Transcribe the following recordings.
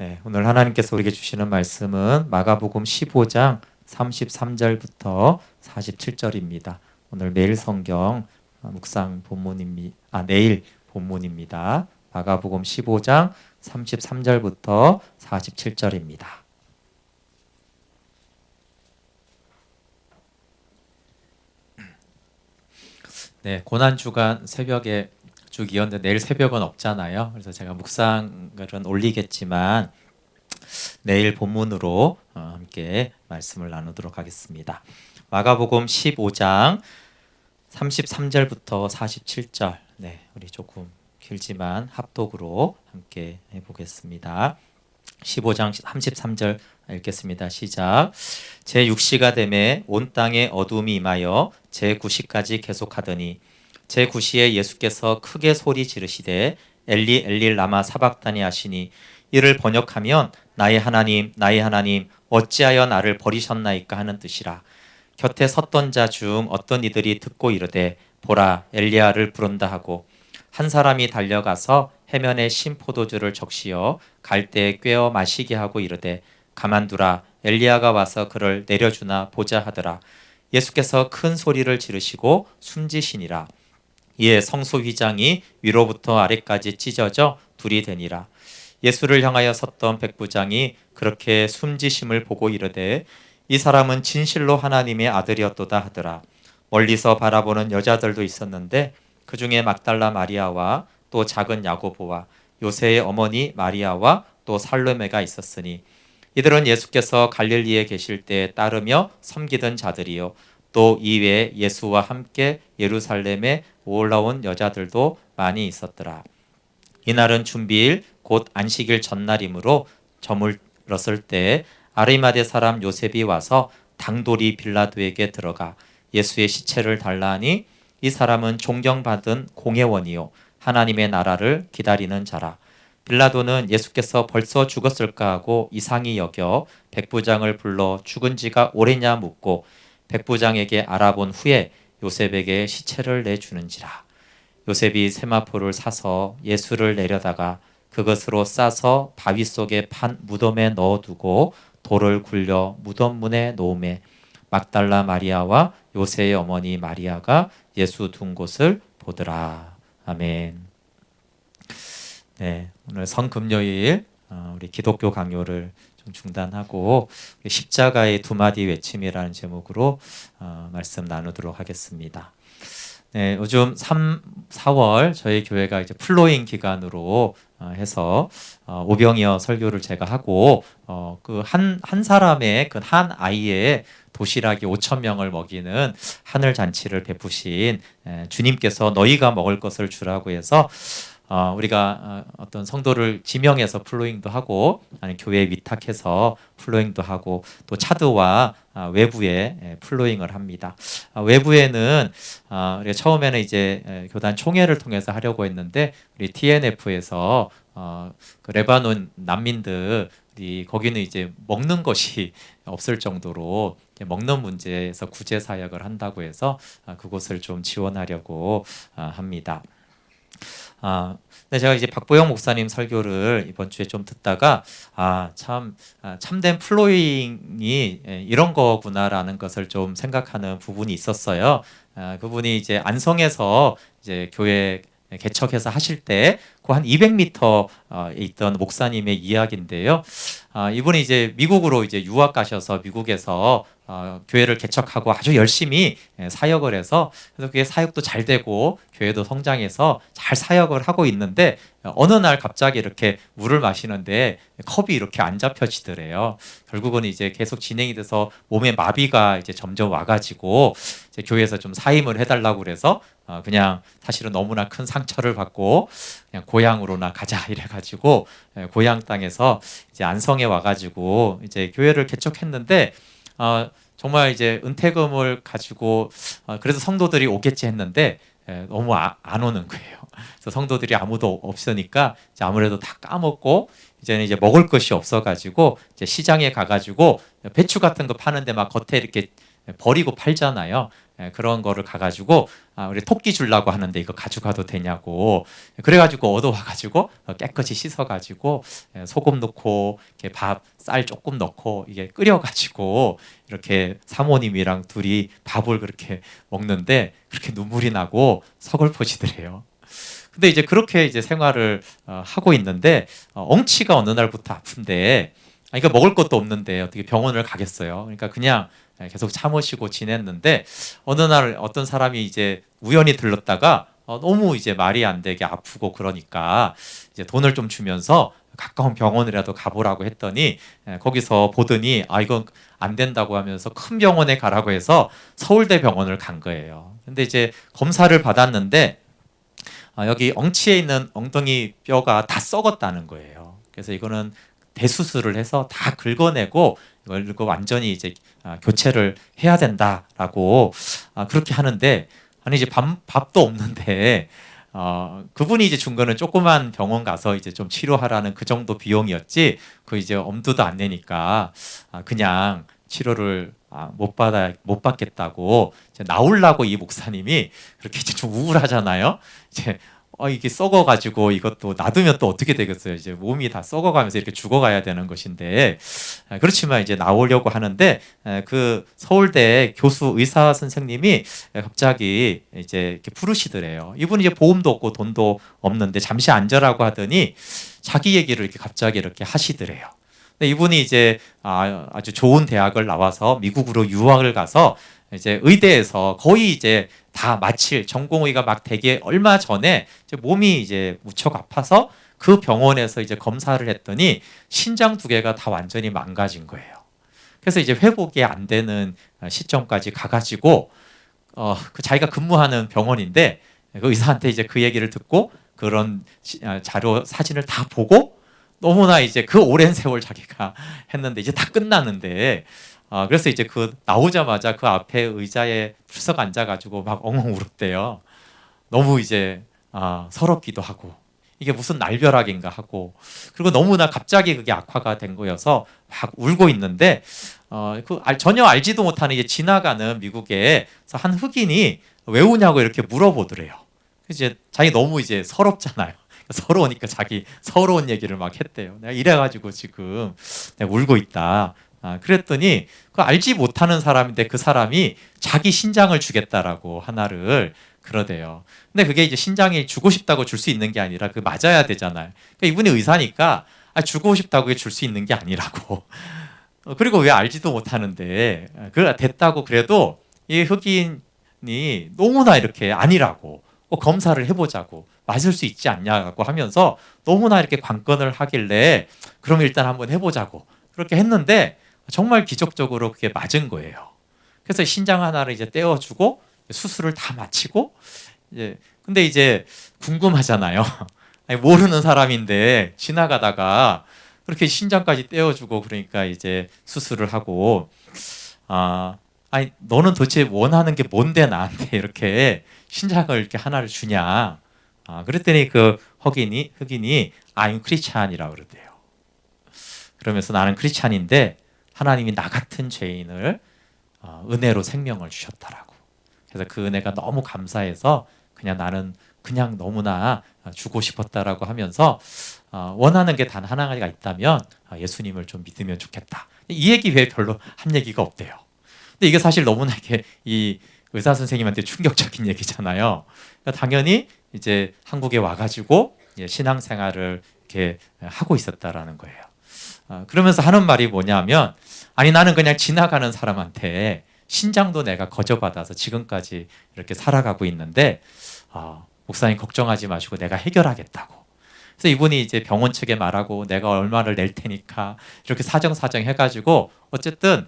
네, 오늘 하나님께서 우리에게 주시는 말씀은 마가복음 15장 33절부터 47절입니다. 오늘 매일 성경 묵상 본문입니다. 내일 본문입니다. 마가복음 15장 33절부터 47절입니다. 네, 고난주간 새벽에 쭉 이었는데 내일 새벽은 없잖아요. 그래서 제가 묵상을은 올리겠지만 내일 본문으로 함께 말씀을 나누도록 하겠습니다. 마가복음 15장 33절부터 47절. 네, 우리 조금 길지만 합독으로 함께 해보겠습니다. 15장 33절 읽겠습니다. 시작. 제6시가 되매 온 땅에 어둠이 임하여 제9시까지 계속하더니 제9시에 예수께서 크게 소리 지르시되 엘리 엘리 라마 사박다니 하시니 이를 번역하면 나의 하나님 어찌하여 나를 버리셨나이까 하는 뜻이라. 곁에 섰던 자 중 어떤 이들이 듣고 이르되 보라 엘리야를 부른다 하고 한 사람이 달려가서 해면에 신 포도주를 적시어 갈대에 꿰어 마시게 하고 이르되 가만두라 엘리야가 와서 그를 내려주나 보자 하더라. 예수께서 큰 소리를 지르시고 숨지시니라. 이에 성소 휘장이 위로부터 아래까지 찢어져 둘이 되니라. 예수를 향하여 섰던 백부장이 그렇게 숨지심을 보고 이르되 이 사람은 진실로 하나님의 아들이었도다 하더라. 멀리서 바라보는 여자들도 있었는데 그 중에 막달라 마리아와 또 작은 야고보와 요새의 어머니 마리아와 또 살로메가 있었으니 이들은 예수께서 갈릴리에 계실 때 따르며 섬기던 자들이요 또 이외에 예수와 함께 예루살렘에 올라온 여자들도 많이 있었더라. 이날은 준비일 곧 안식일 전날이므로 저물었을 때 아리마대 사람 요셉이 와서 당돌이 빌라도에게 들어가 예수의 시체를 달라 하니 이 사람은 존경받은 공회원이요 하나님의 나라를 기다리는 자라. 빌라도는 예수께서 벌써 죽었을까 하고 이상히 여겨 백부장을 불러 죽은 지가 오래냐 묻고 백부장에게 알아본 후에 요셉에게 시체를 내주는지라. 요셉이 세마포를 사서 예수를 내려다가 그것으로 싸서 바위 속에 판 무덤에 넣어두고 돌을 굴려 무덤 문에 놓음에 막달라 마리아와 요새의 어머니 마리아가 예수 둔 곳을 보더라. 아멘. 네, 오늘 성금요일 우리 기독교 강요를 좀 중단하고 십자가의 두 마디 외침이라는 제목으로 말씀 나누도록 하겠습니다. 네, 요즘 3, 4월 저희 교회가 이제 플로잉 기간으로 해서 오병이어 설교를 제가 하고 그 한 사람의 그 한 아이의 도시락이 5천 명을 먹이는 하늘 잔치를 베푸신 주님께서 너희가 먹을 것을 주라고 해서 우리가 어떤 성도를 지명해서 플로잉도 하고 아니 교회에 위탁해서 플로잉도 하고 또 차드와 외부에 플로잉을 합니다. 외부에는 우리가 처음에는 이제 교단 총회를 통해서 하려고 했는데 우리 TNF에서 그 레바논 난민들이 거기는 이제 먹는 것이 없을 정도로 먹는 문제에서 구제 사역을 한다고 해서 그곳을 좀 지원하려고 합니다. 근데 제가 이제 박보영 목사님 설교를 이번 주에 좀 듣다가 참된 플로잉이 이런 거구나라는 것을 좀 생각하는 부분이 있었어요. 그분이 이제 안성에서 이제 교회 개척해서 하실 때 그 한 200m에 있던 목사님의 이야기인데요. 이분이 이제 미국으로 이제 유학 가셔서 미국에서 교회를 개척하고 아주 열심히 사역을 해서 그래서 그게 사역도 잘 되고 교회도 성장해서 잘 사역을 하고 있는데 어느 날 갑자기 이렇게 물을 마시는데 컵이 이렇게 안 잡혀지더래요. 결국은 이제 계속 진행이 돼서 몸에 마비가 이제 점점 와가지고 이제 교회에서 좀 사임을 해달라고 그래서 그냥 사실은 너무나 큰 상처를 받고 그냥 고향으로나 가자 이래가지고 고향 땅에서 이제 안성에 와가지고 이제 교회를 개척했는데 정말 이제 은퇴금을 가지고 그래서 성도들이 오겠지 했는데 너무 안 오는 거예요. 그래서 성도들이 아무도 없으니까 이제 아무래도 다 까먹고 이제는 이제 먹을 것이 없어가지고 이제 시장에 가가지고 배추 같은 거 파는데 막 겉에 이렇게 버리고 팔잖아요. 그런 거를 가가지고 우리 토끼 주려고 하는데 이거 가져가도 되냐고 그래가지고 얻어와가지고 깨끗이 씻어가지고 소금 넣고 이렇게 밥, 쌀 조금 넣고 이게 끓여가지고 이렇게 사모님이랑 둘이 밥을 그렇게 먹는데 그렇게 눈물이 나고 서글퍼지더래요. 근데 이제 그렇게 이제 생활을 하고 있는데 엉치가 어느 날부터 아픈데 그러니까 먹을 것도 없는데 어떻게 병원을 가겠어요. 그러니까 그냥 계속 참으시고 지냈는데 어느 날 어떤 사람이 이제 우연히 들렀다가 너무 이제 말이 안 되게 아프고 그러니까 이제 돈을 좀 주면서 가까운 병원이라도 가보라고 했더니 거기서 보더니 이건 안 된다고 하면서 큰 병원에 가라고 해서 서울대 병원을 간 거예요. 근데 이제 검사를 받았는데 여기 엉치에 있는 엉덩이 뼈가 다 썩었다는 거예요. 그래서 이거는 대수술을 해서 다 긁어내고 이걸 완전히 이제 교체를 해야 된다라고 그렇게 하는데 아니 이제 밥도 없는데 그분이 이제 준 거는 조그만 병원 가서 이제 좀 치료하라는 그 정도 비용이었지 그 이제 엄두도 안 내니까 그냥 치료를 못 받겠다고 이제 나오려고 이 목사님이 그렇게 이제 좀 우울하잖아요. 이제 이게 썩어가지고 이것도 놔두면 또 어떻게 되겠어요? 이제 몸이 다 썩어가면서 이렇게 죽어가야 되는 것인데 그렇지만 이제 나오려고 하는데 그 서울대 교수 의사 선생님이 갑자기 이제 이렇게 부르시더래요. 이분이 이제 보험도 없고 돈도 없는데 잠시 앉으라고 하더니 자기 얘기를 이렇게 갑자기 이렇게 하시더래요. 근데 이분이 이제 아주 좋은 대학을 나와서 미국으로 유학을 가서 이제 의대에서 거의 이제 다 마칠 전공의가 막 되기 얼마 전에 이제 몸이 이제 무척 아파서 그 병원에서 이제 검사를 했더니 신장 두 개가 다 완전히 망가진 거예요. 그래서 이제 회복이 안 되는 시점까지 가가지고 그 자기가 근무하는 병원인데 그 의사한테 이제 그 얘기를 듣고 그런 자료 사진을 다 보고 너무나 이제 그 오랜 세월 자기가 했는데 이제 다 끝났는데 그래서 이제 그 나오자마자 그 앞에 의자에 풀썩 앉아가지고 막 엉엉 울었대요. 너무 이제 서럽기도 하고 이게 무슨 날벼락인가 하고 그리고 너무나 갑자기 그게 악화가 된 거여서 막 울고 있는데 전혀 알지도 못하는 이제 지나가는 미국에서 한 흑인이 왜 우냐고 이렇게 물어보더래요. 이제 자기 너무 이제 서럽잖아요. 서러우니까 자기 서러운 얘기를 막 했대요. 내가 이래가지고 지금 내가 울고 있다. 그랬더니 그 알지 못하는 사람인데 그 사람이 자기 신장을 주겠다라고 하나를 그러대요. 근데 그게 이제 신장이 주고 싶다고 줄 수 있는 게 아니라 그 맞아야 되잖아요. 그러니까 이분이 의사니까 주고 싶다고 줄 수 있는 게 아니라고. 그리고 왜 알지도 못하는데 그 됐다고 그래도 이 흑인이 너무나 이렇게 아니라고 꼭 검사를 해보자고 맞을 수 있지 않냐고 하면서 너무나 이렇게 관건을 하길래 그럼 일단 한번 해보자고 그렇게 했는데 정말 기적적으로 그게 맞은 거예요. 그래서 신장 하나를 이제 떼어주고 수술을 다 마치고 근데 이제 궁금하잖아요. 아니, 모르는 사람인데 지나가다가 그렇게 신장까지 떼어주고 그러니까 이제 수술을 하고 아니 너는 도대체 원하는 게 뭔데 나한테 이렇게 신장을 이렇게 하나를 주냐? 그랬더니 그 흑인이 I'm 크리스찬이라고 그러대요. 그러면서 나는 크리스찬인데 하나님이 나 같은 죄인을 은혜로 생명을 주셨다라고. 그래서 그 은혜가 너무 감사해서 그냥 나는 그냥 너무나 주고 싶었다라고 하면서 원하는 게 단 하나가 있다면 예수님을 좀 믿으면 좋겠다. 이 얘기 외에 별로 한 얘기가 없대요. 근데 이게 사실 너무나 이렇게 이 의사 선생님한테 충격적인 얘기잖아요. 그러니까 당연히 이제 한국에 와가지고 신앙생활을 이렇게 하고 있었다라는 거예요. 그러면서 하는 말이 뭐냐면 아니 나는 그냥 지나가는 사람한테 신장도 내가 거저받아서 지금까지 이렇게 살아가고 있는데 목사님 걱정하지 마시고 내가 해결하겠다고. 그래서 이분이 이제 병원 측에 말하고 내가 얼마를 낼 테니까 이렇게 사정사정 해가지고 어쨌든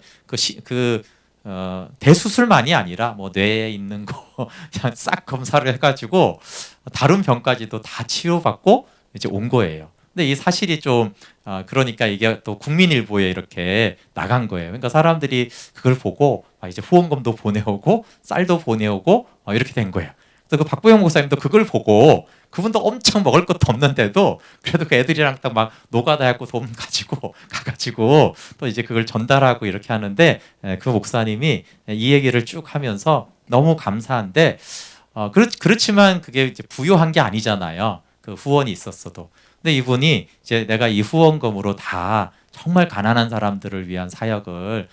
대수술만이 아니라 뭐 뇌에 있는 거 그냥 싹 검사를 해가지고 다른 병까지도 다 치료받고 이제 온 거예요. 근데 이 사실이 좀 그러니까 이게 또 국민일보에 이렇게 나간 거예요. 그러니까 사람들이 그걸 보고 이제 후원금도 보내오고 쌀도 보내오고 이렇게 된 거예요. 그래서 그 박보영 목사님도 그걸 보고 그분도 엄청 먹을 것도 없는데도 그래도 그 애들이랑 딱 막 노가다 해갖고 돈 가지고 가가지고 또 이제 그걸 전달하고 이렇게 하는데 그 목사님이 이 얘기를 쭉 하면서 너무 감사한데 그렇지만 그게 이제 부요한 게 아니잖아요. 그 후원이 있었어도. 근데 이분이 이제 내가 이 후원금으로 다 정말 가난한 사람들을 위한 사역을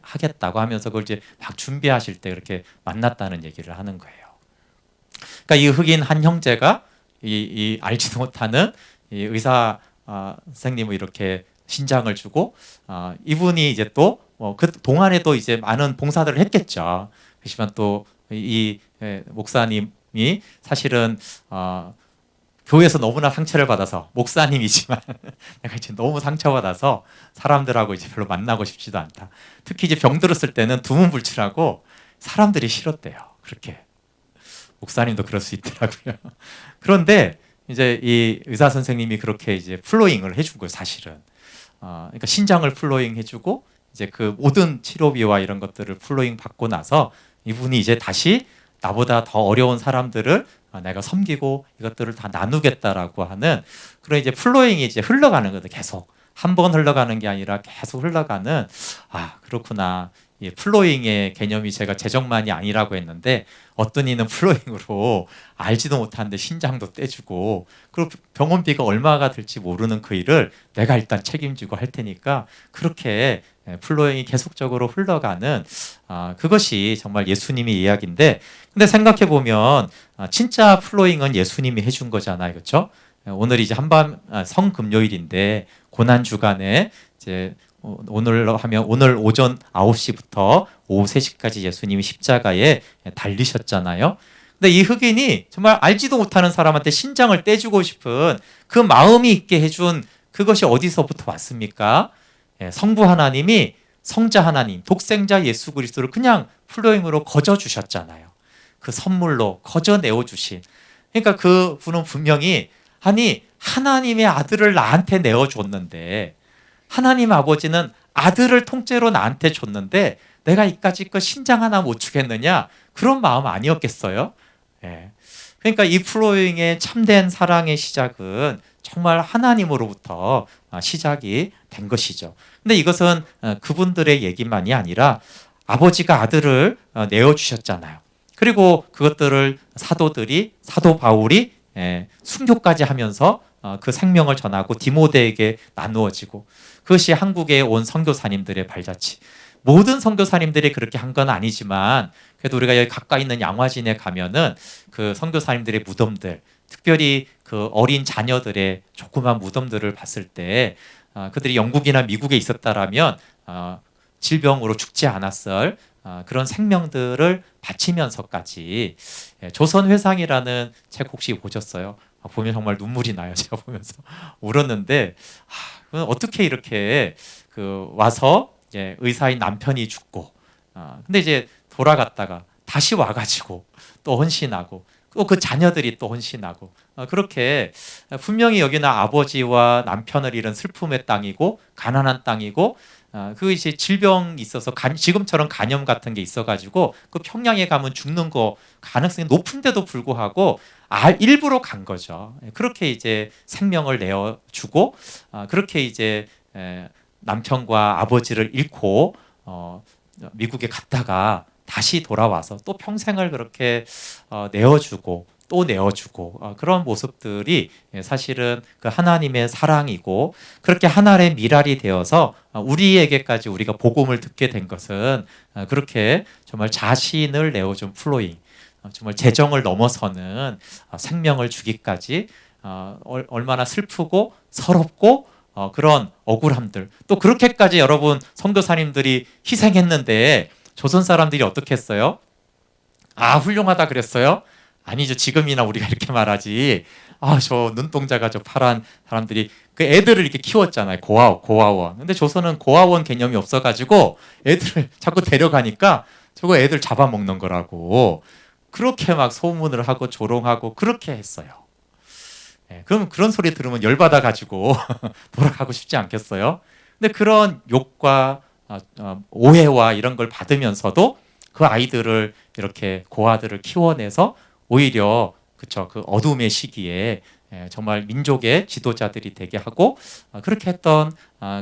하겠다고 하면서 그걸 이제 막 준비하실 때 그렇게 만났다는 얘기를 하는 거예요. 그러니까 이 흑인 한 형제가 이 알지도 못하는 이 의사 선생님을 이렇게 신장을 주고 이분이 이제 또 그 동안에도 이제 많은 봉사들을 했겠죠. 그렇지만 또 이 목사님이 사실은 교회에서 너무나 상처를 받아서 목사님이지만 내가 이제 너무 상처받아서 사람들하고 이제 별로 만나고 싶지도 않다. 특히 이제 병 들었을 때는 두문불출하고 사람들이 싫었대요. 그렇게 목사님도 그럴 수 있더라고요. 그런데 이제 이 의사 선생님이 그렇게 이제 플로잉을 해준 거예요. 사실은 그러니까 신장을 플로잉 해주고 이제 그 모든 치료비와 이런 것들을 플로잉 받고 나서 이분이 이제 다시 나보다 더 어려운 사람들을 내가 섬기고 이것들을 다 나누겠다라고 하는 그런 이제 플로잉이 이제 흘러가는 거죠. 계속 한 번 흘러가는 게 아니라 계속 흘러가는 그렇구나. 이 플로잉의 개념이 제가 재정만이 아니라고 했는데 어떤 이는 플로잉으로 알지도 못하는데 신장도 떼주고 그리고 병원비가 얼마가 될지 모르는 그 일을 내가 일단 책임지고 할 테니까 그렇게 플로잉이 계속적으로 흘러가는 그것이 정말 예수님의 이야기인데 근데 생각해 보면 진짜 플로잉은 예수님이 해준 거잖아요, 그렇죠? 오늘 이제 한밤 성금요일인데 고난 주간에 이제 오늘로 하면 오늘 오전 9시부터 오후 3시까지 예수님이 십자가에 달리셨잖아요. 근데 이 흑인이 정말 알지도 못하는 사람한테 신장을 떼주고 싶은 그 마음이 있게 해준 그것이 어디서부터 왔습니까? 성부 하나님이 성자 하나님, 독생자 예수 그리스도를 그냥 플로잉으로 거저 주셨잖아요. 그 선물로 거저 내어 주신. 그러니까 그 분은 분명히 아니 하나님의 아들을 나한테 내어 줬는데 하나님 아버지는 아들을 통째로 나한테 줬는데 내가 이까짓 거 신장 하나 못 주겠느냐? 그런 마음 아니었겠어요? 그러니까 이 플로잉의 참된 사랑의 시작은 정말 하나님으로부터 시작이 된 것이죠. 근데 이것은 그분들의 얘기만이 아니라 아버지가 아들을 내어주셨잖아요. 그리고 그것들을 사도 바울이 순교까지 하면서 그 생명을 전하고 디모데에게 나누어지고 그것이 한국에 온 선교사님들의 발자취. 모든 선교사님들이 그렇게 한 건 아니지만 그래도 우리가 여기 가까이 있는 양화진에 가면은 그 선교사님들의 무덤들, 특별히 그 어린 자녀들의 조그만 무덤들을 봤을 때 그들이 영국이나 미국에 있었다라면 질병으로 죽지 않았을 그런 생명들을 바치면서까지 조선회상이라는 책 혹시 보셨어요? 보면 정말 눈물이 나요. 제가 보면서 울었는데 어떻게 이렇게 와서 의사인 남편이 죽고 근데 이제 돌아갔다가 다시 와가지고 또 헌신하고 또 그 자녀들이 또 헌신하고 그렇게 분명히 여기는 아버지와 남편을 잃은 슬픔의 땅이고 가난한 땅이고 그 이제 질병이 있어서 지금처럼 간염 같은 게 있어가지고 그 평양에 가면 죽는 거 가능성이 높은데도 불구하고 일부러 간 거죠. 그렇게 이제 생명을 내어주고 그렇게 이제 남편과 아버지를 잃고 미국에 갔다가 다시 돌아와서 또 평생을 그렇게 내어주고 또 내어주고 그런 모습들이 사실은 그 하나님의 사랑이고 그렇게 하나의 미랄이 되어서 우리에게까지 우리가 복음을 듣게 된 것은 그렇게 정말 자신을 내어준 플로잉 정말 재정을 넘어서는 생명을 주기까지 얼마나 슬프고 서럽고 그런 억울함들 또 그렇게까지 여러분 선교사님들이 희생했는데 조선 사람들이 어떻게 했어요? 훌륭하다 그랬어요? 아니죠. 지금이나 우리가 이렇게 말하지. 저 눈동자가 저 파란 사람들이 그 애들을 이렇게 키웠잖아요. 고아원. 근데 조선은 고아원 개념이 없어가지고 애들을 자꾸 데려가니까 저거 애들 잡아먹는 거라고 그렇게 막 소문을 하고 조롱하고 그렇게 했어요. 그럼 그런 소리 들으면 열받아가지고 돌아가고 싶지 않겠어요? 근데 그런 욕과 오해와 이런 걸 받으면서도 그 아이들을 이렇게 고아들을 키워내서 오히려 그쵸 그 어둠의 시기에 정말 민족의 지도자들이 되게 하고 그렇게 했던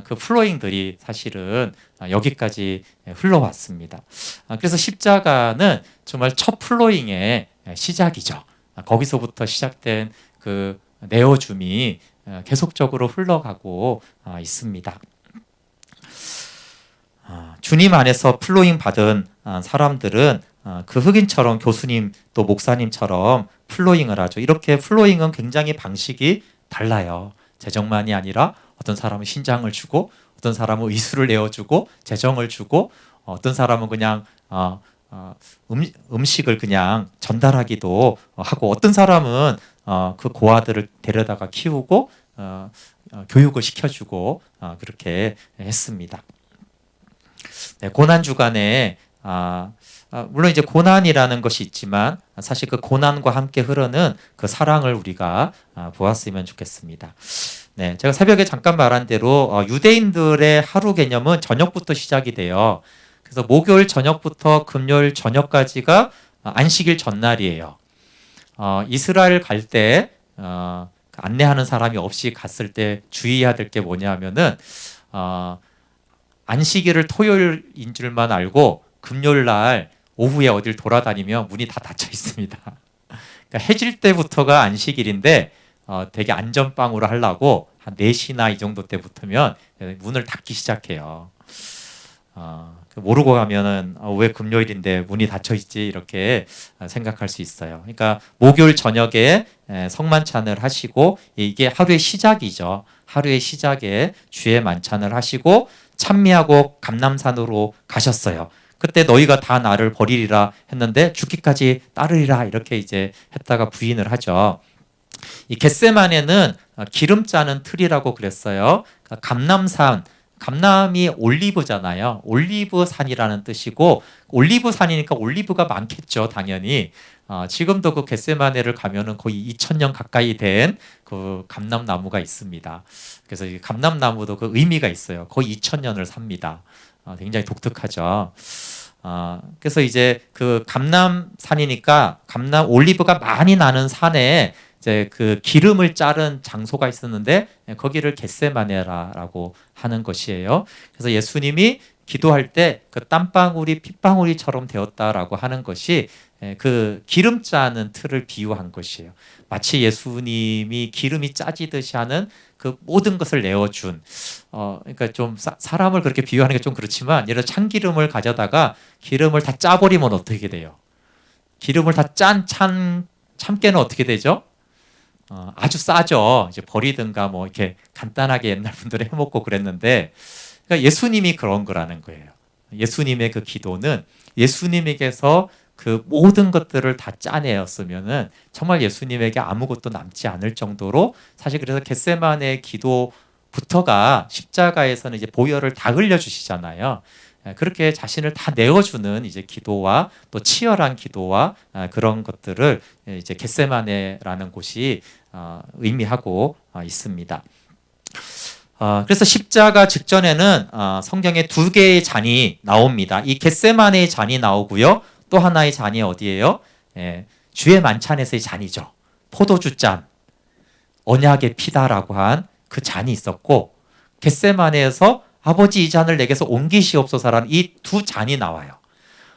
그 플로잉들이 사실은 여기까지 흘러왔습니다. 그래서 십자가는 정말 첫 플로잉의 시작이죠. 거기서부터 시작된 그 내어줌이 계속적으로 흘러가고 있습니다. 주님 안에서 플로잉 받은 사람들은 그 흑인처럼 교수님 또 목사님처럼 플로잉을 하죠. 이렇게 플로잉은 굉장히 방식이 달라요. 재정만이 아니라 어떤 사람은 신장을 주고 어떤 사람은 의술을 내어주고 재정을 주고 어떤 사람은 그냥 음식을 그냥 전달하기도 하고 어떤 사람은 그 고아들을 데려다가 키우고 교육을 시켜주고 그렇게 했습니다. 네, 고난 주간에 물론 이제 고난이라는 것이 있지만 사실 그 고난과 함께 흐르는 그 사랑을 우리가 보았으면 좋겠습니다. 네, 제가 새벽에 잠깐 말한 대로 유대인들의 하루 개념은 저녁부터 시작이 돼요. 그래서 목요일 저녁부터 금요일 저녁까지가 안식일 전날이에요. 이스라엘 갈 때 안내하는 사람이 없이 갔을 때 주의해야 될 게 뭐냐면은 안식일을 토요일인 줄만 알고 금요일 날 오후에 어딜 돌아다니면 문이 다 닫혀 있습니다. 그러니까 해질 때부터가 안식일인데 되게 안전빵으로 하려고 한 4시나 이 정도 때부터면 문을 닫기 시작해요. 모르고 가면은 왜 금요일인데 문이 닫혀 있지 이렇게 생각할 수 있어요. 그러니까 목요일 저녁에 성만찬을 하시고 이게 하루의 시작이죠. 하루의 시작에 주의 만찬을 하시고 찬미하고 감람산으로 가셨어요. 그때 너희가 다 나를 버리리라 했는데 죽기까지 따르리라 이렇게 이제 했다가 부인을 하죠. 이 겟세마네는 기름 짜는 틀이라고 그랬어요. 감람산, 감람이 올리브잖아요. 올리브산이라는 뜻이고 올리브산이니까 올리브가 많겠죠, 당연히. 지금도 그 겟세마네를 가면은 거의 2000년 가까이 된 그 감람나무가 있습니다. 그래서 이 감람나무도 그 의미가 있어요. 거의 2000년을 삽니다. 굉장히 독특하죠. 그래서 이제 그 감람산이니까 감람 올리브가 많이 나는 산에 이제 그 기름을 자른 장소가 있었는데 거기를 겟세마네라고 하는 것이에요. 그래서 예수님이 기도할 때 그 땀방울이 핏방울이처럼 되었다라고 하는 것이 그 기름 짜는 틀을 비유한 것이에요. 마치 예수님이 기름이 짜지듯이 하는 그 모든 것을 내어준 그러니까 좀 사람을 그렇게 비유하는 게 좀 그렇지만 예를 들어 참기름을 가져다가 기름을 다 짜버리면 어떻게 돼요? 기름을 다 짠 참깨는 어떻게 되죠? 아주 싸죠. 이제 버리든가 뭐 이렇게 간단하게 옛날 분들은 해먹고 그랬는데 그러니까 예수님이 그런 거라는 거예요. 예수님의 그 기도는 예수님에게서 그 모든 것들을 다 짜내었으면은 정말 예수님에게 아무것도 남지 않을 정도로 사실 그래서 겟세마네 기도부터가 십자가에서는 이제 보혈을 다 흘려주시잖아요. 그렇게 자신을 다 내어주는 이제 기도와 또 치열한 기도와 그런 것들을 이제 겟세마네라는 곳이 의미하고 있습니다. 그래서 십자가 직전에는 성경에 2개의 잔이 나옵니다. 이 겟세마네의 잔이 나오고요. 또 하나의 잔이 어디예요? 주의 만찬에서의 잔이죠. 포도주 잔, 언약의 피다라고 한 그 잔이 있었고 겟세마네에서 아버지 이 잔을 내게서 옮기시옵소서라는 이 2 잔이 나와요.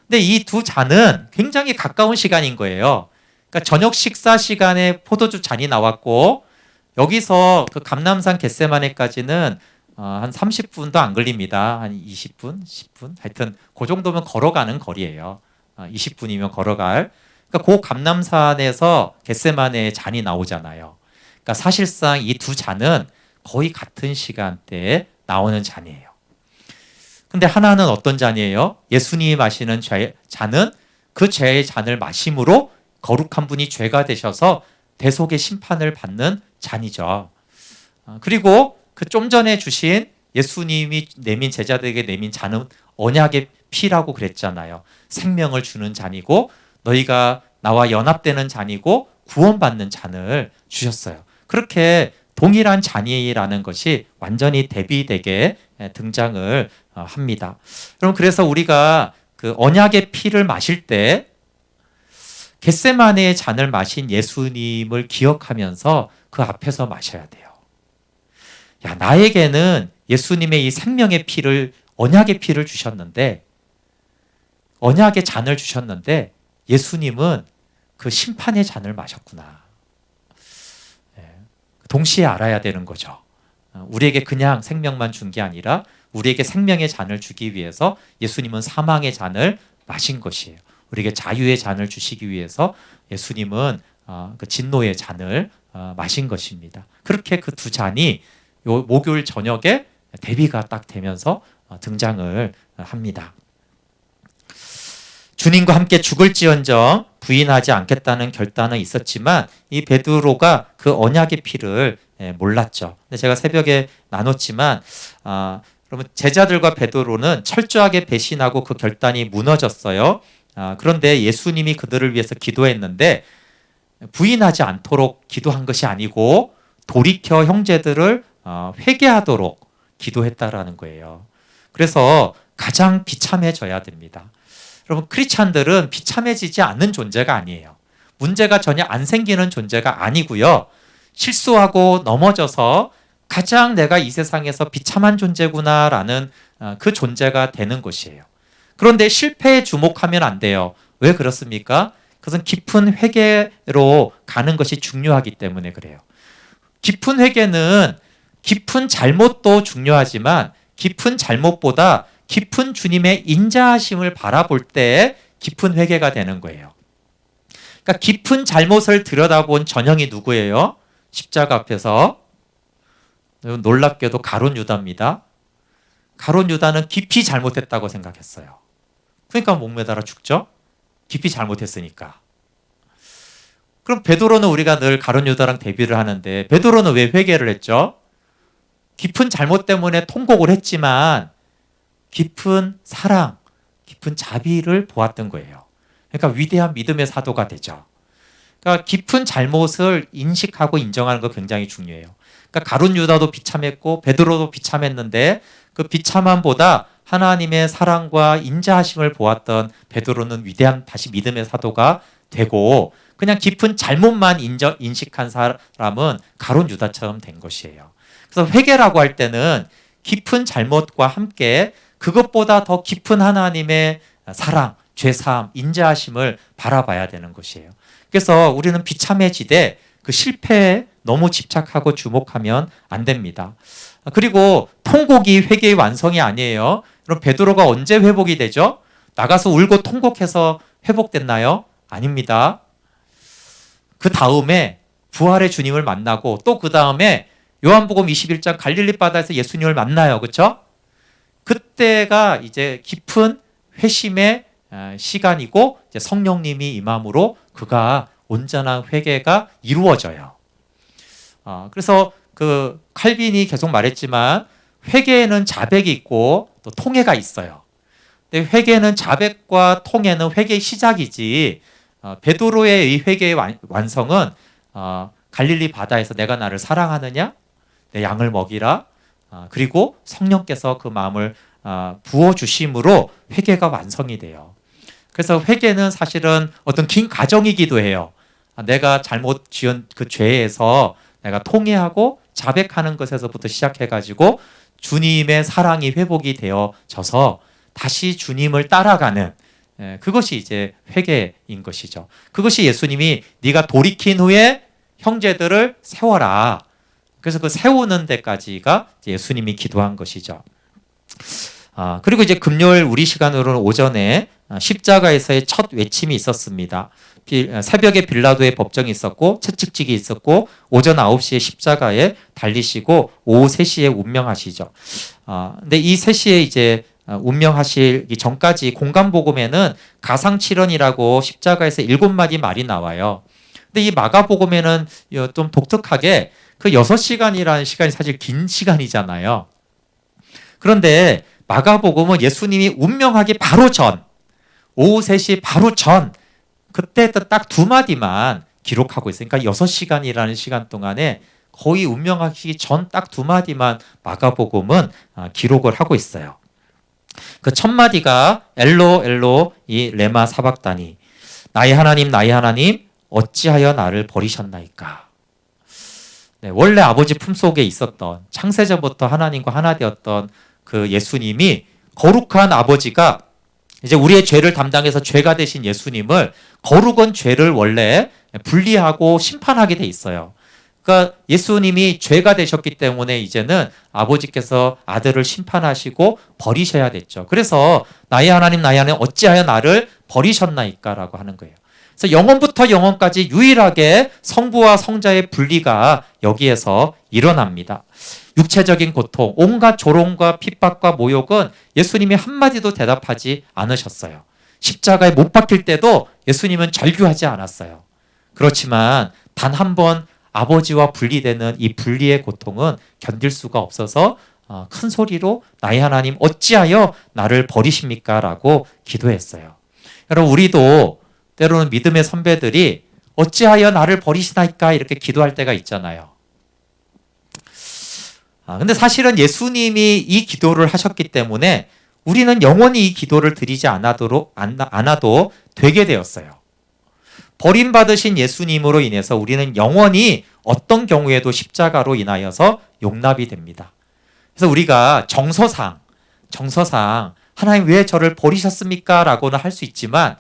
근데 이 2 잔은 굉장히 가까운 시간인 거예요. 그러니까 저녁 식사 시간에 포도주 잔이 나왔고 여기서 그 감람산 겟세마네까지는 한 30분도 안 걸립니다. 한 20분, 10분 하여튼 그 정도면 걸어가는 거리예요. 20분이면 걸어갈. 그러니까 그 감람산에서 겟세마네의 잔이 나오잖아요. 그러니까 사실상 이 2 잔은 거의 같은 시간대에 나오는 잔이에요. 근데 하나는 어떤 잔이에요? 예수님이 마시는 잔은 그 죄의 잔을 마심으로 거룩한 분이 죄가 되셔서 대속의 심판을 받는 잔이죠. 그리고 그 좀 전에 주신 예수님이 내민 제자들에게 내민 잔은 언약의 피라고 그랬잖아요. 생명을 주는 잔이고 너희가 나와 연합되는 잔이고 구원받는 잔을 주셨어요. 그렇게 동일한 잔이라는 것이 완전히 대비되게 등장을 합니다. 그럼 그래서 우리가 그 언약의 피를 마실 때 겟세마네의 잔을 마신 예수님을 기억하면서 그 앞에서 마셔야 돼요. 야, 나에게는 예수님의 이 생명의 피를, 언약의 피를 주셨는데, 언약의 잔을 주셨는데 예수님은 그 심판의 잔을 마셨구나. 동시에 알아야 되는 거죠. 우리에게 그냥 생명만 준 게 아니라 우리에게 생명의 잔을 주기 위해서 예수님은 사망의 잔을 마신 것이에요. 우리에게 자유의 잔을 주시기 위해서 예수님은 그 진노의 잔을 마신 것입니다. 그렇게 그 두 잔이 요 목요일 저녁에 대비가 딱 되면서 등장을 합니다. 주님과 함께 죽을지언정 부인하지 않겠다는 결단은 있었지만 이 베드로가 그 언약의 피를 몰랐죠. 근데 제가 새벽에 나눴지만 여러분, 제자들과 베드로는 철저하게 배신하고 그 결단이 무너졌어요. 그런데 예수님이 그들을 위해서 기도했는데 부인하지 않도록 기도한 것이 아니고 돌이켜 형제들을 회개하도록 기도했다라는 거예요. 그래서 가장 비참해져야 됩니다. 여러분, 크리스찬들은 비참해지지 않는 존재가 아니에요. 문제가 전혀 안 생기는 존재가 아니고요. 실수하고 넘어져서 가장 내가 이 세상에서 비참한 존재구나라는 그 존재가 되는 것이에요. 그런데 실패에 주목하면 안 돼요. 왜 그렇습니까? 그것은 깊은 회개로 가는 것이 중요하기 때문에 그래요. 깊은 회개는 깊은 잘못도 중요하지만 깊은 잘못보다 깊은 주님의 인자하심을 바라볼 때 깊은 회개가 되는 거예요. 그러니까 깊은 잘못을 들여다본 전형이 누구예요? 십자가 앞에서 놀랍게도 가룟 유다입니다. 가룟 유다는 깊이 잘못했다고 생각했어요. 그러니까 목매달아 죽죠? 깊이 잘못했으니까. 그럼 베드로는 우리가 늘 가룟 유다랑 대비를 하는데 베드로는 왜 회개를 했죠? 깊은 잘못 때문에 통곡을 했지만 깊은 사랑, 깊은 자비를 보았던 거예요. 그러니까 위대한 믿음의 사도가 되죠. 그러니까 깊은 잘못을 인식하고 인정하는 거 굉장히 중요해요. 그러니까 가룟 유다도 비참했고 베드로도 비참했는데 그 비참함보다 하나님의 사랑과 인자하심을 보았던 베드로는 위대한 다시 믿음의 사도가 되고 그냥 깊은 잘못만 인식한 사람은 가룟 유다처럼 된 것이에요. 그래서 회개라고 할 때는 깊은 잘못과 함께 그것보다 더 깊은 하나님의 사랑, 죄사함, 인자하심을 바라봐야 되는 것이에요. 그래서 우리는 비참해지되 그 실패에 너무 집착하고 주목하면 안 됩니다. 그리고 통곡이 회개의 완성이 아니에요. 그럼 베드로가 언제 회복이 되죠? 나가서 울고 통곡해서 회복됐나요? 아닙니다. 그 다음에 부활의 주님을 만나고 또 그 다음에 요한복음 21장 갈릴리 바다에서 예수님을 만나요. 그렇죠? 그때가 이제 깊은 회심의 시간이고 이제 성령님이 임함으로 그가 온전한 회개가 이루어져요. 그래서 그 칼빈이 계속 말했지만 회개에는 자백이 있고 또 통해가 있어요. 근데 회개는 자백과 통해는 회개의 시작이지 베드로의 이 회개의 완성은 갈릴리 바다에서 내가 나를 사랑하느냐? 내 양을 먹이라. 그리고 성령께서 그 마음을 부어주심으로 회개가 완성이 돼요. 그래서 회개는 사실은 어떤 긴 과정이기도 해요. 내가 잘못 지은 그 죄에서 내가 통회하고 자백하는 것에서부터 시작해가지고 주님의 사랑이 회복이 되어져서 다시 주님을 따라가는 그것이 이제 회개인 것이죠. 그것이 예수님이 네가 돌이킨 후에 형제들을 세워라. 그래서 그 세우는 데까지가 예수님이 기도한 것이죠. 그리고 이제 금요일 우리 시간으로는 오전에 십자가에서의 첫 외침이 있었습니다. 새벽에 빌라도의 법정이 있었고 채찍질이 있었고 오전 9시에 십자가에 달리시고 오후 3시에 운명하시죠. 근데 이 3시에 이제 운명하시기 전까지 공간복음에는 가상칠언이라고 십자가에서 7마디 말이 나와요. 근데 이 마가복음에는 좀 독특하게 그 6시간이라는 시간이 사실 긴 시간이잖아요. 그런데 마가복음은 예수님이 운명하기 바로 전, 오후 3시 바로 전, 그때 딱 2마디만 기록하고 있어요. 그러니까 6시간이라는 시간 동안에 거의 운명하기 전 딱 2마디만 마가복음은 기록을 하고 있어요. 그 첫 마디가 엘로 엘로 이 레마 사박다니. 나의 하나님, 어찌하여 나를 버리셨나이까. 네, 원래 아버지 품속에 있었던 창세전부터 하나님과 하나 되었던 그 예수님이 거룩한 아버지가 이제 우리의 죄를 담당해서 죄가 되신 예수님을 거룩한 죄를 원래 분리하고 심판하게 돼 있어요. 그러니까 예수님이 죄가 되셨기 때문에 이제는 아버지께서 아들을 심판하시고 버리셔야 됐죠. 그래서 나의 하나님 어찌하여 나를 버리셨나이까 라고 하는 거예요. 그래서 영원부터 영원까지 유일하게 성부와 성자의 분리가 여기에서 일어납니다. 육체적인 고통, 온갖 조롱과 핍박과 모욕은 예수님이 한마디도 대답하지 않으셨어요. 십자가에 못 박힐 때도 예수님은 절규하지 않았어요. 그렇지만 단 한 번 아버지와 분리되는 이 분리의 고통은 견딜 수가 없어서 큰 소리로 나의 하나님 어찌하여 나를 버리십니까? 라고 기도했어요. 여러분, 우리도 때로는 믿음의 선배들이 어찌하여 나를 버리시나이까 이렇게 기도할 때가 있잖아요. 근데 사실은 예수님이 이 기도를 하셨기 때문에 우리는 영원히 이 기도를 드리지 않아도 되게 되었어요. 버림받으신 예수님으로 인해서 우리는 영원히 어떤 경우에도 십자가로 인하여서 용납이 됩니다. 그래서 우리가 정서상 하나님 왜 저를 버리셨습니까? 라고는 할 수 있지만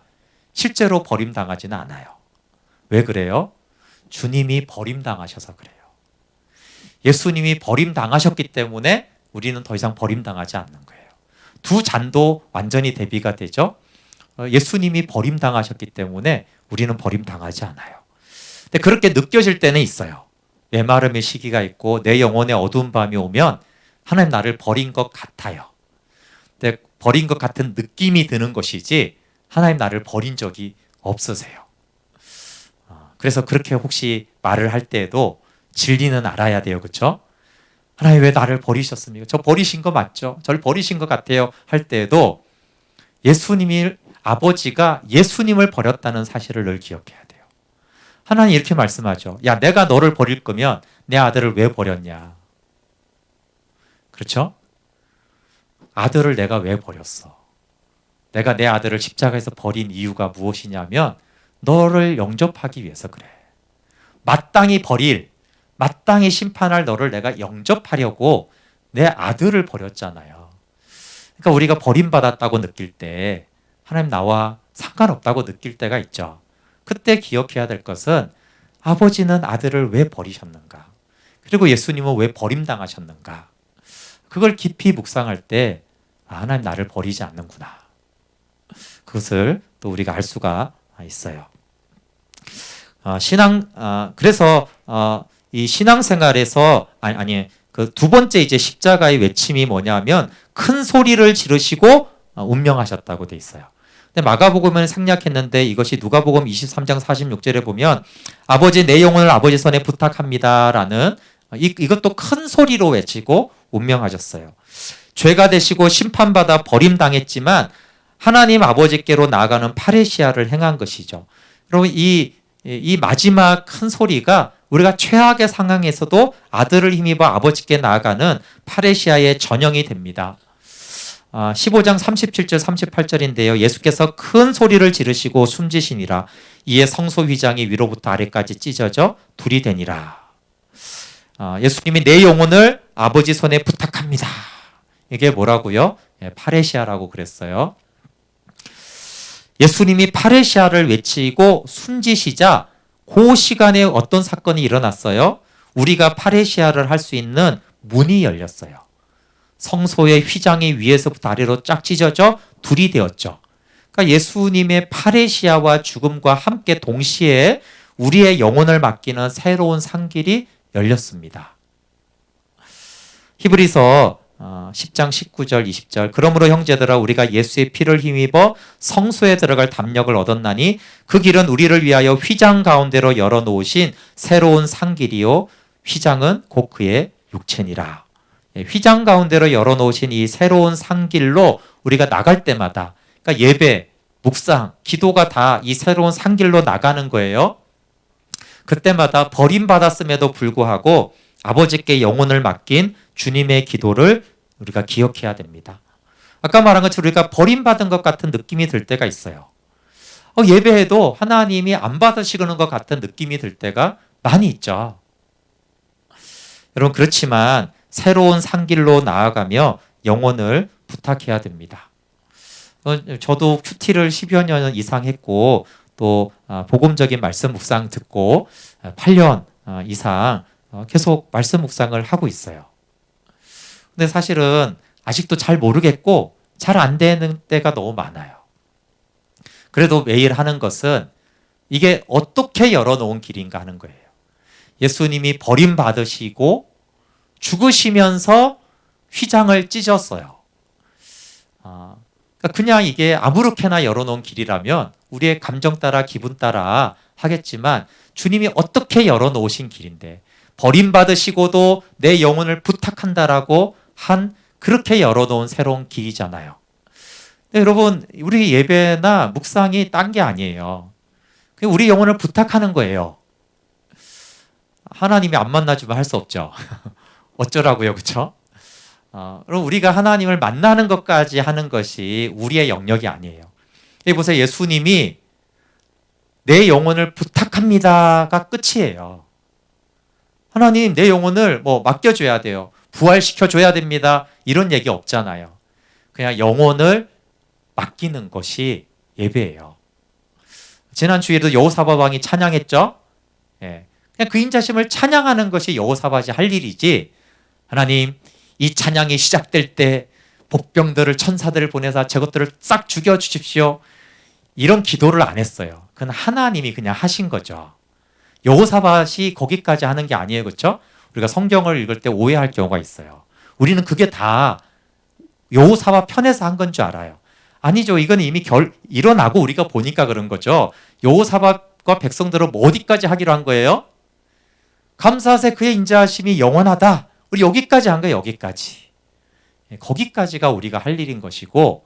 실제로 버림당하지는 않아요. 왜 그래요? 주님이 버림당하셔서 그래요. 예수님이 버림당하셨기 때문에 우리는 더 이상 버림당하지 않는 거예요. 두 잔도 완전히 대비가 되죠. 예수님이 버림당하셨기 때문에 우리는 버림당하지 않아요. 근데 그렇게 느껴질 때는 있어요. 메마름의 시기가 있고 내 영혼에 어두운 밤이 오면 하나님 나를 버린 것 같아요. 근데 버린 것 같은 느낌이 드는 것이지 하나님 나를 버린 적이 없으세요. 그래서 그렇게 혹시 말을 할 때에도 진리는 알아야 돼요. 그렇죠? 하나님 왜 나를 버리셨습니까? 저 버리신 거 맞죠? 저를 버리신 것 같아요. 할 때에도 아버지가 예수님을 버렸다는 사실을 늘 기억해야 돼요. 하나님 이렇게 말씀하죠. 야, 내가 너를 버릴 거면 내 아들을 왜 버렸냐? 그렇죠? 아들을 내가 왜 버렸어? 내가 내 아들을 십자가에서 버린 이유가 무엇이냐면 너를 영접하기 위해서 그래. 마땅히 심판할 너를 내가 영접하려고 내 아들을 버렸잖아요. 그러니까 우리가 버림받았다고 느낄 때 하나님 나와 상관없다고 느낄 때가 있죠. 그때 기억해야 될 것은 아버지는 아들을 왜 버리셨는가? 그리고 예수님은 왜 버림당하셨는가? 그걸 깊이 묵상할 때 하나님 나를 버리지 않는구나. 그것을 또 우리가 알 수가 있어요. 그래서 이 신앙생활에서 그 두 번째 이제 십자가의 외침이 뭐냐면 큰 소리를 지르시고 운명하셨다고 돼 있어요. 근데 마가복음은 생략했는데 이것이 누가복음 23장 46절에 보면 아버지 내 영혼을 아버지 손에 부탁합니다라는 이것도 큰 소리로 외치고 운명하셨어요. 죄가 되시고 심판받아 버림당했지만 하나님 아버지께로 나아가는 파레시아를 행한 것이죠. 여러분 이 마지막 큰 소리가 우리가 최악의 상황에서도 아들을 힘입어 아버지께 나아가는 파레시아의 전형이 됩니다. 15장 37절 38절인데요. 예수께서 큰 소리를 지르시고 숨지시니라. 이에 성소 휘장이 위로부터 아래까지 찢어져 둘이 되니라. 예수님이 내 영혼을 아버지 손에 부탁합니다. 이게 뭐라고요? 파레시아라고 그랬어요. 예수님이 파레시아를 외치고 숨지시자 그 시간에 어떤 사건이 일어났어요? 우리가 파레시아를 할 수 있는 문이 열렸어요. 성소의 휘장이 위에서부터 아래로 쫙 찢어져 둘이 되었죠. 그러니까 예수님의 파레시아와 죽음과 함께 동시에 우리의 영혼을 맡기는 새로운 상길이 열렸습니다. 히브리서 10장 19절 20절 그러므로 형제들아 우리가 예수의 피를 힘입어 성소에 들어갈 담력을 얻었나니 그 길은 우리를 위하여 휘장 가운데로 열어놓으신 새로운 상길이요 휘장은 곧 그의 육체니라. 휘장 가운데로 열어놓으신 이 새로운 상길로 우리가 나갈 때마다 그러니까 예배, 묵상, 기도가 다 이 새로운 상길로 나가는 거예요. 그때마다 버림받았음에도 불구하고 아버지께 영혼을 맡긴 주님의 기도를 우리가 기억해야 됩니다. 아까 말한 것처럼 우리가 버림받은 것 같은 느낌이 들 때가 있어요. 예배해도 하나님이 안 받으시는 것 같은 느낌이 들 때가 많이 있죠. 여러분, 그렇지만 새로운 산길로 나아가며 영혼을 부탁해야 됩니다. 저도 큐티를 10여 년 이상 했고 또 복음적인 말씀 묵상 듣고 8년 이상 계속 말씀 묵상을 하고 있어요. 근데 사실은 아직도 잘 모르겠고 잘 안 되는 때가 너무 많아요. 그래도 매일 하는 것은 이게 어떻게 열어놓은 길인가 하는 거예요. 예수님이 버림받으시고 죽으시면서 휘장을 찢었어요. 그냥 이게 아무렇게나 열어놓은 길이라면 우리의 감정 따라 기분 따라 하겠지만 주님이 어떻게 열어놓으신 길인데 버림받으시고도 내 영혼을 부탁한다라고 한 그렇게 열어놓은 새로운 길이잖아요. 여러분, 우리 예배나 묵상이 딴 게 아니에요. 우리 영혼을 부탁하는 거예요. 하나님이 안 만나주면 할 수 없죠. 어쩌라고요, 그렇죠? 그럼 우리가 하나님을 만나는 것까지 하는 것이 우리의 영역이 아니에요. 여기 보세요. 예수님이 내 영혼을 부탁합니다가 끝이에요. 하나님, 내 영혼을 맡겨줘야 돼요. 부활시켜줘야 됩니다. 이런 얘기 없잖아요. 그냥 영혼을 맡기는 것이 예배예요. 지난 주에도 여호사밧 왕이 찬양했죠. 예. 그냥 그 인자심을 찬양하는 것이 여호사밧이 할 일이지, 하나님, 이 찬양이 시작될 때 복병들을 천사들을 보내서 저것들을 싹 죽여주십시오, 이런 기도를 안 했어요. 그건 하나님이 그냥 하신 거죠. 여호사밧이 거기까지 하는 게 아니에요, 그렇죠? 우리가 성경을 읽을 때 오해할 경우가 있어요. 우리는 그게 다 여호사밧 편에서 한 건 줄 알아요. 아니죠. 이건 이미 일어나고 우리가 보니까 그런 거죠. 여호사밧과 백성들은 어디까지 하기로 한 거예요? 감사하세 그의 인자하심이 영원하다. 우리 여기까지 한 거예요. 여기까지. 거기까지가 우리가 할 일인 것이고,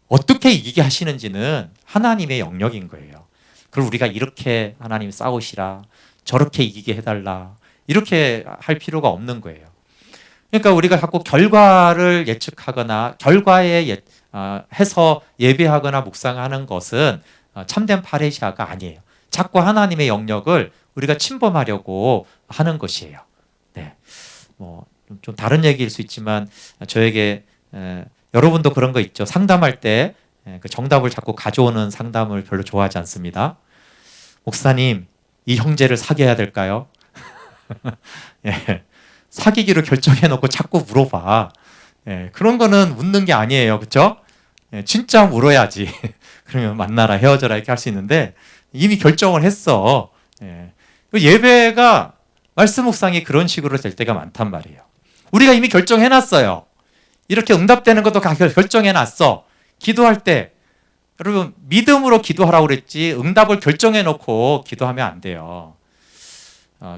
어떻게 이기게 하시는지는 하나님의 영역인 거예요. 그걸 우리가 이렇게 하나님 싸우시라, 저렇게 이기게 해달라, 이렇게 할 필요가 없는 거예요. 그러니까 우리가 자꾸 결과를 예측하거나 결과에 해서 예배하거나 묵상하는 것은 참된 파레시아가 아니에요. 자꾸 하나님의 영역을 우리가 침범하려고 하는 것이에요. 네, 좀 다른 얘기일 수 있지만 저에게 여러분도 그런 거 있죠. 상담할 때 그 정답을 자꾸 가져오는 상담을 별로 좋아하지 않습니다. 목사님, 이 형제를 사귀어야 될까요? 예, 사귀기로 결정해놓고 자꾸 물어봐. 예, 그런 거는 묻는 게 아니에요, 그렇죠? 예, 진짜 물어야지. 그러면 만나라, 헤어져라 이렇게 할 수 있는데 이미 결정을 했어. 예, 예배가 말씀 묵상이 그런 식으로 될 때가 많단 말이에요. 우리가 이미 결정해놨어요. 이렇게 응답되는 것도 결정해놨어. 기도할 때 여러분, 믿음으로 기도하라고 그랬지 응답을 결정해놓고 기도하면 안 돼요.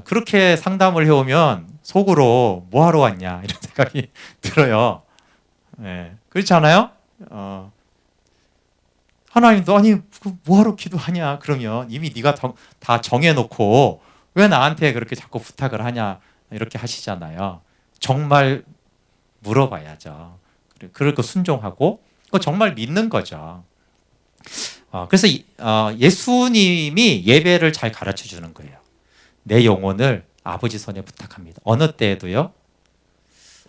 그렇게 상담을 해오면 속으로 뭐 하러 왔냐 이런 생각이 들어요. 네, 그렇지 않아요? 하나님도 아니 뭐 하러 기도하냐 그러면 이미 네가 다 정해놓고 왜 나한테 그렇게 자꾸 부탁을 하냐 이렇게 하시잖아요. 정말 물어봐야죠. 그럴 거 순종하고 그거 정말 믿는 거죠. 그래서 예수님이 예배를 잘 가르쳐 주는 거예요. 내 영혼을 아버지 손에 부탁합니다. 어느 때에도요.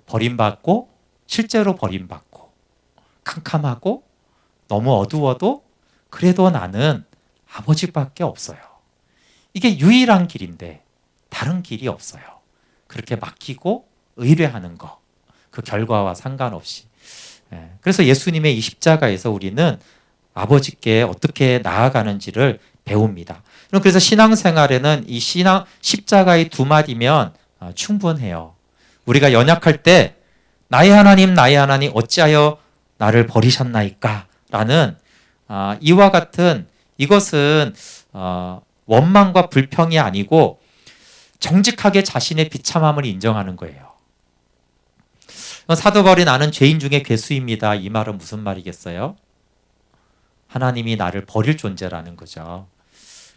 버림받고 실제로 버림받고 캄캄하고 너무 어두워도 그래도 나는 아버지밖에 없어요. 이게 유일한 길인데 다른 길이 없어요. 그렇게 맡기고 의뢰하는 거, 그 결과와 상관없이. 그래서 예수님의 이 십자가에서 우리는 아버지께 어떻게 나아가는지를 배웁니다. 그래서 신앙생활에는 이 십자가의 두 마디면 충분해요. 우리가 연약할 때 나의 하나님 어찌하여 나를 버리셨나이까 라는 이와 같은, 이것은 원망과 불평이 아니고 정직하게 자신의 비참함을 인정하는 거예요. 사도 바울이 나는 죄인 중에 괴수입니다. 이 말은 무슨 말이겠어요? 하나님이 나를 버릴 존재라는 거죠.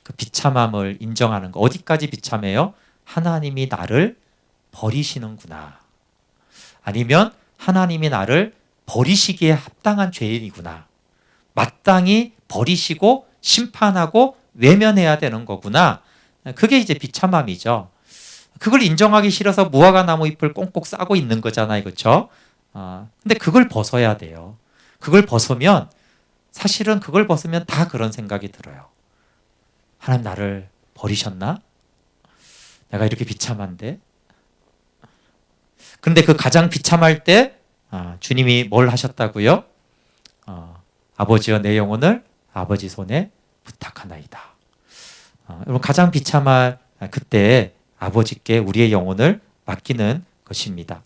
그 비참함을 인정하는 거. 어디까지 비참해요? 하나님이 나를 버리시는구나. 아니면 하나님이 나를 버리시기에 합당한 죄인이구나. 마땅히 버리시고 심판하고 외면해야 되는 거구나. 그게 이제 비참함이죠. 그걸 인정하기 싫어서 무화과 나무 잎을 꽁꽁 싸고 있는 거잖아요. 그렇죠? 근데 그걸 벗어야 돼요. 그걸 벗으면 사실은 그걸 벗으면 다 그런 생각이 들어요. 하나님 나를 버리셨나? 내가 이렇게 비참한데? 그런데 그 가장 비참할 때 주님이 뭘 하셨다고요? 아버지여 내 영혼을 아버지 손에 부탁하나이다. 여러분 가장 비참할 그때 아버지께 우리의 영혼을 맡기는 것입니다.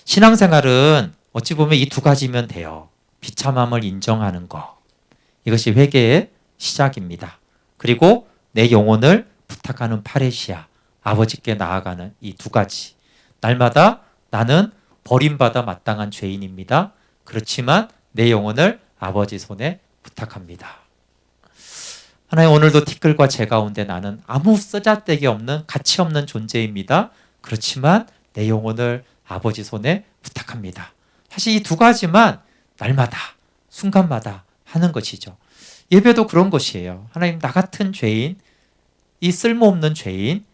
신앙생활은 어찌 보면 이 두 가지면 돼요. 비참함을 인정하는 것. 이것이 회개의 시작입니다. 그리고 내 영혼을 부탁하는 파레시아, 아버지께 나아가는 이 두 가지. 날마다 나는 버림받아 마땅한 죄인입니다. 그렇지만 내 영혼을 아버지 손에 부탁합니다. 하나님 오늘도 티끌과 재 가운데 나는 아무 쓰잘데기 없는 가치 없는 존재입니다. 그렇지만 내 영혼을 아버지 손에 부탁합니다. 사실 이 두 가지만 날마다 순간마다 하는 것이죠. 예배도 그런 것이에요. 하나님 나 같은 죄인, 이 쓸모없는 죄인,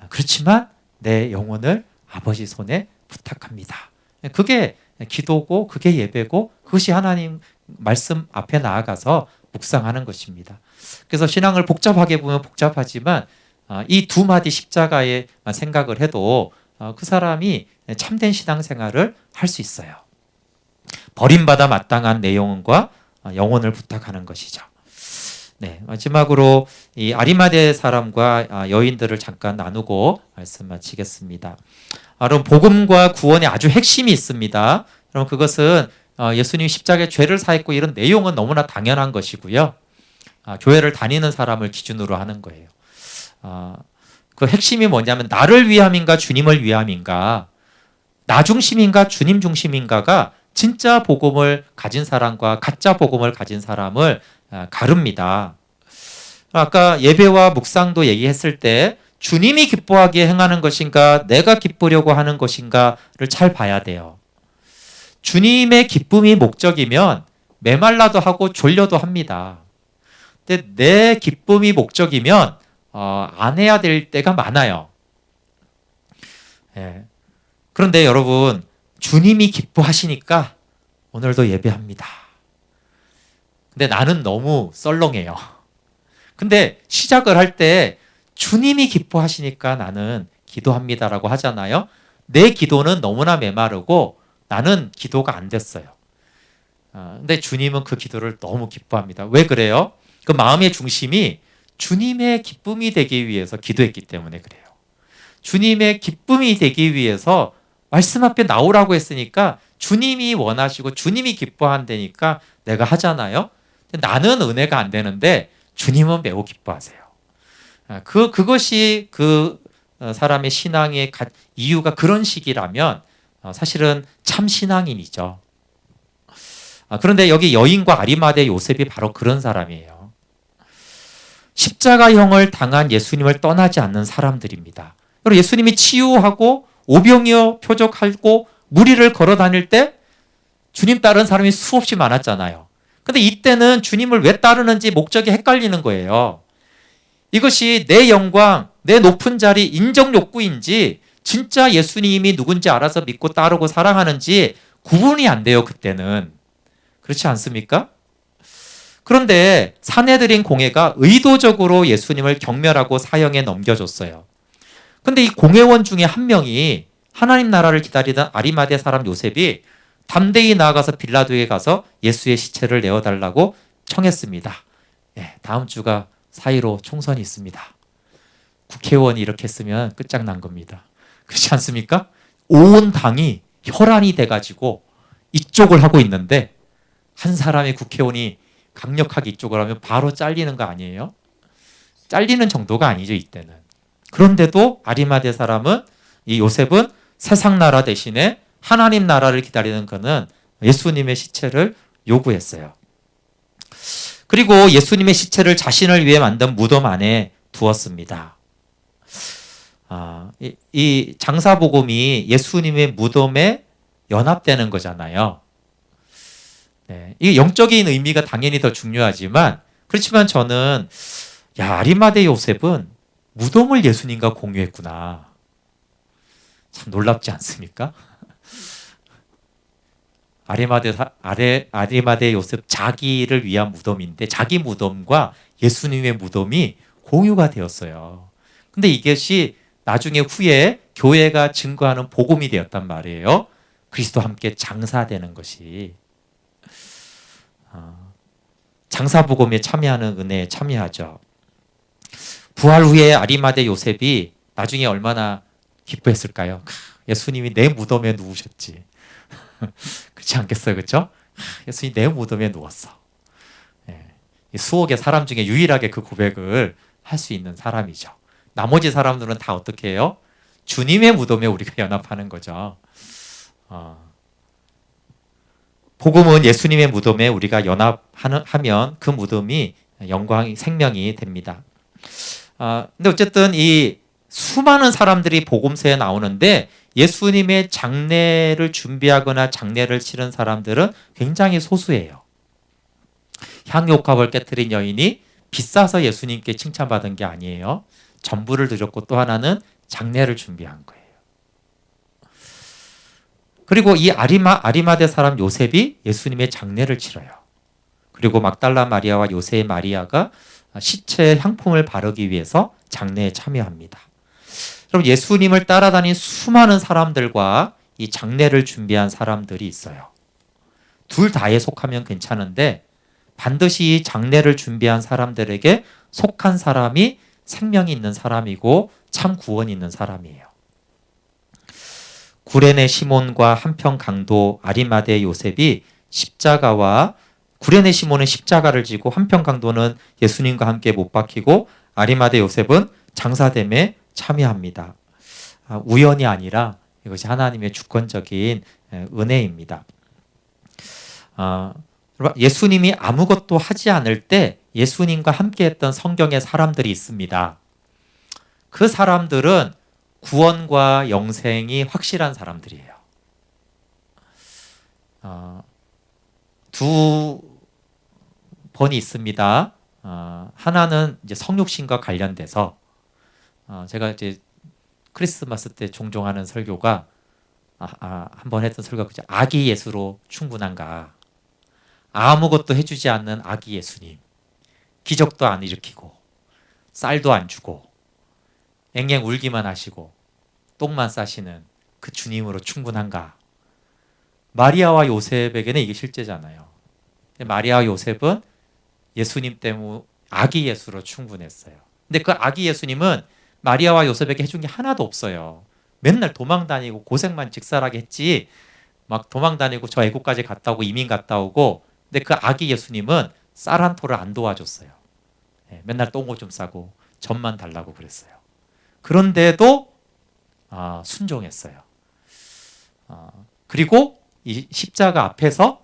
그렇지만 내 영혼을 아버지 손에 부탁합니다. 그게 기도고 그게 예배고 그것이 하나님 말씀 앞에 나아가서 묵상하는 것입니다. 그래서 신앙을 복잡하게 보면 복잡하지만 이 두 마디 십자가에 생각을 해도 그 사람이 참된 신앙생활을 할 수 있어요. 버림받아 마땅한 내 영혼과 영혼을 부탁하는 것이죠. 네, 마지막으로 이 아리마대 사람과 여인들을 잠깐 나누고 말씀 마치겠습니다. 그럼 복음과 구원의 아주 핵심이 있습니다. 그럼 그것은 예수님 십자가에 죄를 사했고 이런 내용은 너무나 당연한 것이고요. 교회를 다니는 사람을 기준으로 하는 거예요. 그 핵심이 뭐냐면 나를 위함인가 주님을 위함인가, 나 중심인가 주님 중심인가가 진짜 복음을 가진 사람과 가짜 복음을 가진 사람을 가릅니다. 아까 예배와 묵상도 얘기했을 때 주님이 기뻐하게 행하는 것인가 내가 기쁘려고 하는 것인가를 잘 봐야 돼요. 주님의 기쁨이 목적이면 메말라도 하고 졸려도 합니다. 근데 내 기쁨이 목적이면 안 해야 될 때가 많아요. 예. 그런데 여러분 주님이 기뻐하시니까 오늘도 예배합니다. 근데 나는 너무 썰렁해요. 근데 시작을 할 때 주님이 기뻐하시니까 나는 기도합니다라고 하잖아요. 내 기도는 너무나 메마르고 나는 기도가 안 됐어요. 근데 주님은 그 기도를 너무 기뻐합니다. 왜 그래요? 그 마음의 중심이 주님의 기쁨이 되기 위해서 기도했기 때문에 그래요. 주님의 기쁨이 되기 위해서 말씀 앞에 나오라고 했으니까 주님이 원하시고 주님이 기뻐한다니까 내가 하잖아요. 근데 나는 은혜가 안 되는데 주님은 매우 기뻐하세요. 그것이 그 사람의 신앙의 이유가 그런 식이라면 사실은 참 신앙인이죠. 그런데 여기 여인과 아리마대 요셉이 바로 그런 사람이에요. 십자가형을 당한 예수님을 떠나지 않는 사람들입니다. 그리고 예수님이 치유하고 오병이어 표적하고 무리를 걸어 다닐 때 주님 따르는 사람이 수없이 많았잖아요. 근데 이때는 주님을 왜 따르는지 목적이 헷갈리는 거예요. 이것이 내 영광, 내 높은 자리, 인정 욕구인지 진짜 예수님이 누군지 알아서 믿고 따르고 사랑하는지 구분이 안 돼요, 그때는. 그렇지 않습니까? 그런데 사내들인 공회가 의도적으로 예수님을 경멸하고 사형에 넘겨줬어요. 근데 이 공회원 중에 한 명이 하나님 나라를 기다리던 아리마대 사람 요셉이 담대히 나아가서 빌라도에 가서 예수의 시체를 내어달라고 청했습니다. 다음 주가 4.15 총선이 있습니다. 국회의원이 이렇게 했으면 끝장난 겁니다. 그렇지 않습니까? 온 당이 혈안이 돼가지고 이쪽을 하고 있는데 한 사람의 국회의원이 강력하게 이쪽을 하면 바로 잘리는 거 아니에요? 잘리는 정도가 아니죠, 이때는. 그런데도 아리마대 사람은, 이 요셉은 세상 나라 대신에 하나님 나라를 기다리는 그는 예수님의 시체를 요구했어요. 그리고 예수님의 시체를 자신을 위해 만든 무덤 안에 두었습니다. 이 장사복음이 예수님의 무덤에 연합되는 거잖아요. 네, 이 영적인 의미가 당연히 더 중요하지만 그렇지만 저는 아리마대 요셉은 무덤을 예수님과 공유했구나. 참 놀랍지 않습니까? 아리마대 요셉 자기를 위한 무덤인데 자기 무덤과 예수님의 무덤이 공유가 되었어요. 근데 이것이 나중에 후에 교회가 증거하는 복음이 되었단 말이에요. 그리스도와 함께 장사되는 것이. 장사복음에 참여하는 은혜에 참여하죠. 부활 후에 아리마대 요셉이 나중에 얼마나 기뻐했을까요? 예수님이 내 무덤에 누우셨지. 그렇지 않겠어요? 그렇죠? 예수님이 내 무덤에 누웠어. 수억의 사람 중에 유일하게 그 고백을 할 수 있는 사람이죠. 나머지 사람들은 다 어떻게 해요? 주님의 무덤에 우리가 연합하는 거죠. 복음은 예수님의 무덤에 우리가 연합하면 그 무덤이 영광이 생명이 됩니다. 근데 어쨌든 이 수많은 사람들이 복음서에 나오는데 예수님의 장례를 준비하거나 장례를 치른 사람들은 굉장히 소수예요. 향유옥합을 깨뜨린 여인이 비싸서 예수님께 칭찬받은 게 아니에요. 전부를 드렸고 또 하나는 장례를 준비한 거예요. 그리고 이 아리마대 사람 요셉이 예수님의 장례를 치러요. 그리고 막달라 마리아와 요새 마리아가 시체에 향품을 바르기 위해서 장례에 참여합니다. 여러분, 예수님을 따라다닌 수많은 사람들과 이 장례를 준비한 사람들이 있어요. 둘 다에 속하면 괜찮은데 반드시 이 장례를 준비한 사람들에게 속한 사람이 생명이 있는 사람이고 참 구원이 있는 사람이에요. 구레네 시몬과 한평 강도 아리마대 요셉이 구레네 시몬은 십자가를 지고 한평 강도는 예수님과 함께 못 박히고 아리마대 요셉은 장사됨에 참여합니다. 우연이 아니라 이것이 하나님의 주권적인 은혜입니다. 예수님이 아무것도 하지 않을 때 예수님과 함께했던 성경의 사람들이 있습니다. 그 사람들은 구원과 영생이 확실한 사람들이에요. 두 번이 있습니다. 하나는 이제 성육신과 관련돼서 제가 이제 크리스마스 때 종종 하는 설교가 한번 했던 설교가 아기 예수로 충분한가? 아무것도 해주지 않는 아기 예수님, 기적도 안 일으키고 쌀도 안 주고 앵앵 울기만 하시고 똥만 싸시는 그 주님으로 충분한가? 마리아와 요셉에게는 이게 실제잖아요. 마리아와 요셉은 예수님 때문에 아기 예수로 충분했어요. 근데 그 아기 예수님은 마리아와 요셉에게 해준 게 하나도 없어요. 맨날 도망 다니고 고생만 직살하게 했지 막 도망 다니고 저 애국까지 갔다 오고 이민 갔다 오고. 근데 그 아기 예수님은 쌀 한 토를 안 도와줬어요. 맨날 똥오줌 싸고 젖만 달라고 그랬어요. 그런데도 순종했어요. 그리고 이 십자가 앞에서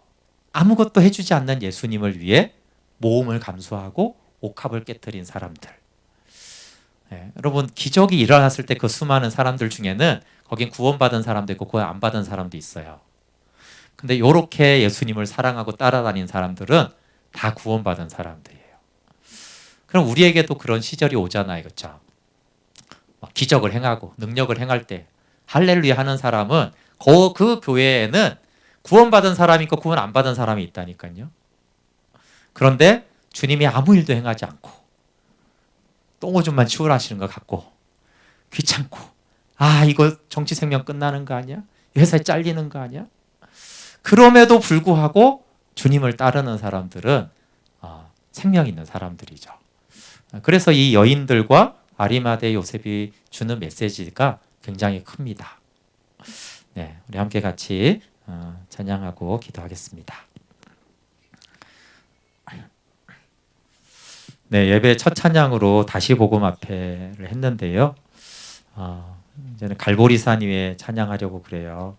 아무것도 해주지 않는 예수님을 위해 모험을 감수하고 옥합을 깨뜨린 사람들. 여러분, 기적이 일어났을 때 그 수많은 사람들 중에는 거긴 구원받은 사람도 있고 구원 안 받은 사람도 있어요. 근데 이렇게 예수님을 사랑하고 따라다닌 사람들은 다 구원받은 사람들이에요. 그럼 우리에게도 그런 시절이 오잖아요. 그렇죠? 기적을 행하고 능력을 행할 때 할렐루야 하는 사람은 그 교회에는 구원받은 사람이 있고 구원 안 받은 사람이 있다니까요. 그런데 주님이 아무 일도 행하지 않고 똥오줌만 치우라 하시는 것 같고 귀찮고 이거 정치 생명 끝나는 거 아니야? 회사에 잘리는 거 아니야? 그럼에도 불구하고 주님을 따르는 사람들은 생명 있는 사람들이죠. 그래서 이 여인들과 아리마대 요셉이 주는 메시지가 굉장히 큽니다. 네, 우리 함께 같이 찬양하고 기도하겠습니다. 네, 예배 첫 찬양으로 다시 복음 앞에를 했는데요. 이제는 갈보리산 위에 찬양하려고 그래요.